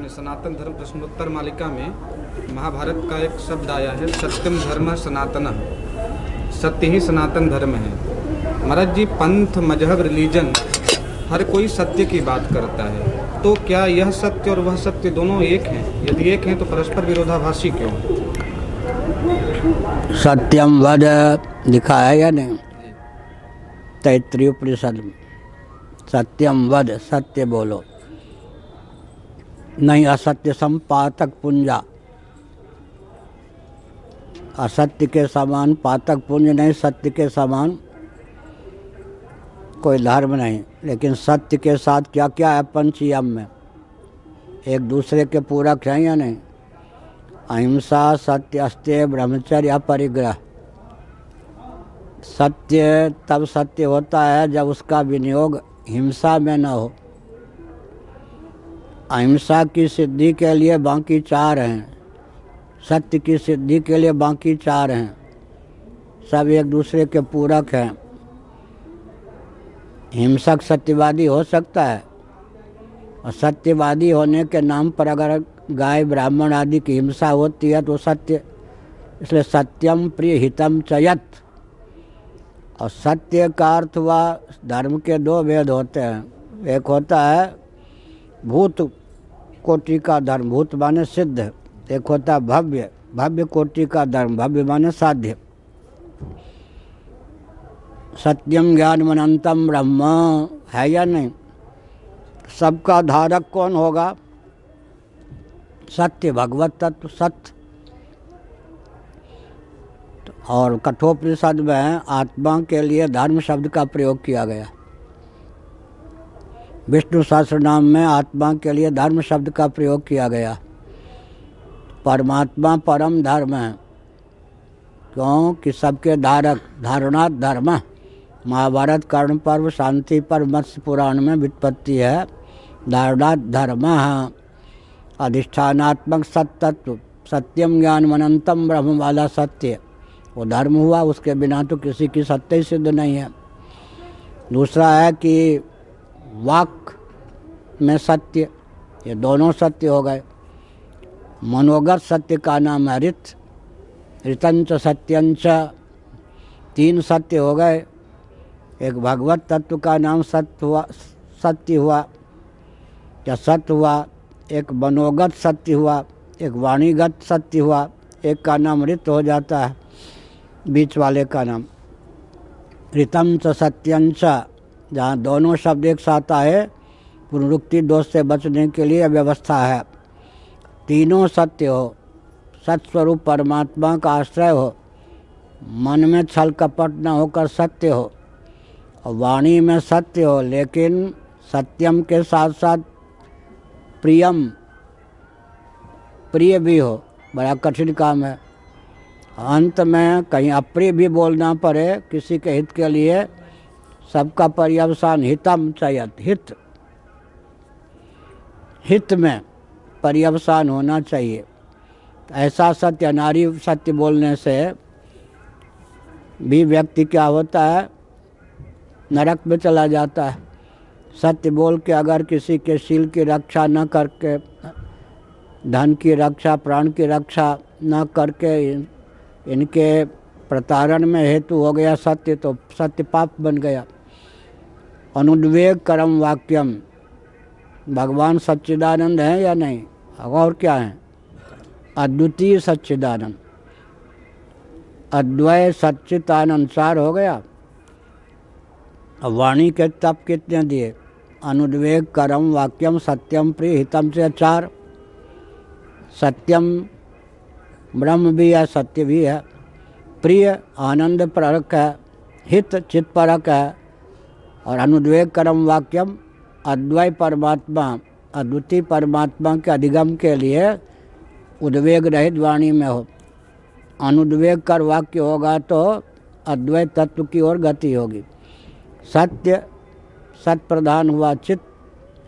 अपने सनातन धर्म प्रश्नोत्तर मालिका में महाभारत का एक शब्द आया है, सत्यम धर्म सनातन। सत्य ही सनातन धर्म है। महाराज जी, पंथ, मजहब, रिलीजन हर कोई सत्य की बात करता है, तो क्या यह सत्य और वह सत्य दोनों एक हैं? यदि एक हैं तो परस्पर विरोधाभासी क्यों? सत्यम वद लिखा है या नहीं? तैत्तिरीय उपनिषद में सत्यम वद, सत्य बोलो, नहीं असत्य संपातक पुंजा। असत्य के समान पातक पुंज नहीं, सत्य के समान कोई धर्म नहीं। लेकिन सत्य के साथ क्या क्या है पंचयम में? एक दूसरे के पूरक हैं या नहीं? अहिंसा, सत्य, अस्तेय, ब्रह्मचर्य, अपरिग्रह। सत्य तब सत्य होता है जब उसका विनियोग हिंसा में न हो। अहिंसा की सिद्धि के लिए बाकी चार हैं, सत्य की सिद्धि के लिए बाकी चार हैं। सब एक दूसरे के पूरक हैं। हिंसक सत्यवादी हो सकता है, और सत्यवादी होने के नाम पर अगर गाय ब्राह्मण आदि की हिंसा होती है तो सत्य, इसलिए सत्यम प्रिय हितम चयत। और सत्य का अर्थ हुआ, धर्म के दो भेद होते हैं। एक होता है भूत कोटि का धर्म, भूत माने सिद्ध। एक होता है भव्य, भव्य कोटि का धर्म, भव्य माने साध्य। सत्यम ज्ञानम अनंतम ब्रह्म है या नहीं? सबका धारक कौन होगा? सत्य, भगवत तत्व सत्य। और कठोपनिषद में आत्मा के लिए धर्म शब्द का प्रयोग किया गया। विष्णु सहस्त्रनाम में आत्मा के लिए धर्म शब्द का प्रयोग किया गया। परमात्मा परम धर्म है, क्योंकि सबके धारक, धारणात् धर्म। महाभारत कर्ण पर्व शांति पर्व मत्स्य पुराण में व्युत्पत्ति है। धारणात् धर्म, अधिष्ठानात्मक सत्तत्व, सत्यम ज्ञान अनंतम ब्रह्म वाला सत्य, वो धर्म हुआ। उसके बिना तो किसी की सत्य ही सिद्ध नहीं है। दूसरा है कि वाक में सत्य, ये दोनों सत्य हो गए। मनोगत सत्य का नाम है ऋत, ऋतंच सत्यंच, तीन सत्य हो गए। एक भगवत तत्व का नाम सत्य हुआ, सत्य हुआ या सत्य हुआ। एक मनोगत सत्य हुआ, एक वाणीगत सत्य हुआ। एक का नाम ऋत हो जाता है, बीच वाले का नाम ऋतम च सत्यंच। जहाँ दोनों शब्द एक साथ आए, पुनरुक्ति दोष से बचने के लिए व्यवस्था है। तीनों सत्य हो, सत्स्वरूप परमात्मा का आश्रय हो, मन में छल कपट न होकर सत्य हो, और वाणी में सत्य हो, लेकिन सत्यम के साथ साथ प्रियम, प्रिय भी हो। बड़ा कठिन काम है। अंत में कहीं अप्रिय भी बोलना पड़े किसी के हित के लिए, सबका पर्यवसान हितम चयत, हित, हित में पर्यवसान होना चाहिए। ऐसा सत्य, अनारी सत्य बोलने से भी व्यक्ति क्या होता है, नरक में चला जाता है। सत्य बोल के अगर किसी के शील की रक्षा न करके, धन की रक्षा, प्राण की रक्षा न करके इनके प्रतारण में हेतु हो गया सत्य, तो सत्य पाप बन गया। अनुद्वेग करम वाक्यम, भगवान सच्चिदानंद हैं या नहीं? और क्या है? अद्वितीय सच्चिदानंद, अद्वय सच्चिदानंद सार हो गया। अब वाणी के तप कितने दिए? अनुद्वेग करम वाक्यम सत्यम प्रिय हितम से चार। सत्यम ब्रह्म भी है, सत्य भी है। प्रिय आनंद परक है, हित चित परक है। और अनुद्वेग करम वाक्यम अद्वय परमात्मा, अद्वितीय परमात्मा के अधिगम के लिए उद्वेग रहित वाणी में हो। अनुद्वेग कर वाक्य होगा तो अद्वैत तत्व की ओर गति होगी। सत्य सत प्रधान हुआ, चित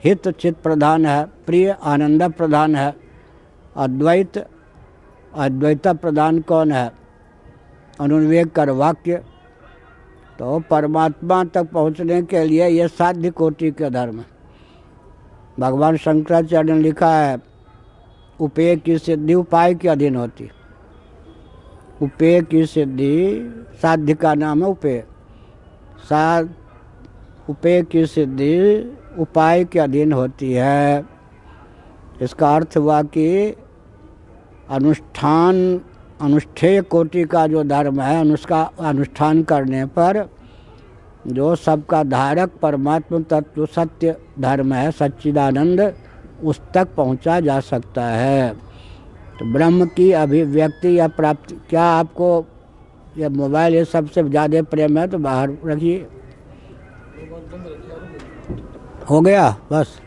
हित चित प्रधान है, प्रिय आनंद प्रधान है। अद्वैत अद्वैत प्रधान कौन है? अनुद्वेग कर वाक्य। तो परमात्मा तक पहुँचने के लिए ये साध्य कोटि के धर्म है। भगवान शंकराचार्य ने लिखा है उपेय की सिद्धि उपाय के अधीन होती। उपेय की सिद्धि, साध्य का नाम है उपेय। उपेय की सिद्धि उपाय के अधीन होती है। इसका अर्थ हुआ कि अनुष्ठेय कोटि का जो धर्म है, उसका अनुष्ठान करने पर जो सबका धारक परमात्म तत्व सत्य धर्म है, सच्चिदानंद, उस तक पहुंचा जा सकता है। तो ब्रह्म की अभिव्यक्ति या प्राप्ति, क्या आपको ये मोबाइल ये सबसे ज़्यादा प्रेम है तो बाहर रखिए। हो गया बस।